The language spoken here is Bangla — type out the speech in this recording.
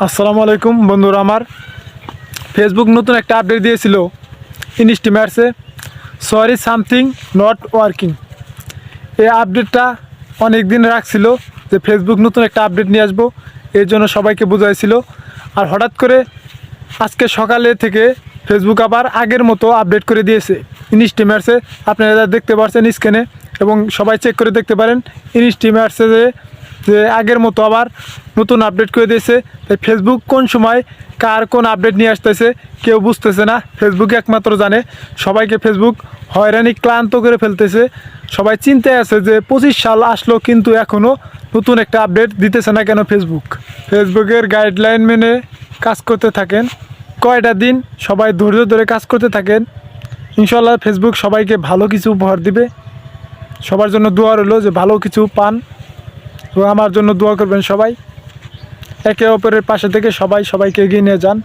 আসসালামু আলাইকুম বন্ধুরা। আমার ফেসবুক নতুন একটা আপডেট দিয়েছিল ইনস্টিমেটসে, সরি সামথিং নট ওয়ার্কিং। এই আপডেটটা অনেক দিন রাখছিল যে ফেসবুক নতুন একটা আপডেট নিয়ে আসবো, এর জন্য সবাইকে বোঝাইছিল। আর হঠাৎ করে আজকে সকালে থেকে ফেসবুক আবার আগের মতো আপডেট করে দিয়েছে ইনস্টিমেটসে। আপনারা দেখতে পাচ্ছেন স্ক্রিনে এবং সবাই চেক করে দেখতে পারেন ইনস্টিমেটসে যে আগের মতো আবার নতুন আপডেট করে দিয়েছে। তাই ফেসবুক কোন সময় কার কোন আপডেট নিয়ে আসতেছে কেউ বুঝতেছে না, ফেসবুক একমাত্র জানে। সবাইকে ফেসবুক হয়রানি ক্লান্ত করে ফেলতেছে। সবাই চিন্তায় আছে যে 25 সাল আসলো কিন্তু এখনও নতুন একটা আপডেট দিতেছে না কেন ফেসবুকের গাইডলাইন মেনে কাজ করতে থাকেন, কয়টা দিন সবাই ধৈর্য ধরে কাজ করতে থাকেন। ইনশাল্লাহ ফেসবুক সবাইকে ভালো কিছু উপহার দিবে। সবার জন্য দোয়া রইল যে ভালো কিছু পান এবং আমার জন্য দোয়া করবেন সবাই। একে অপরের পাশে থেকে সবাইকে এগিয়ে নিয়ে যান।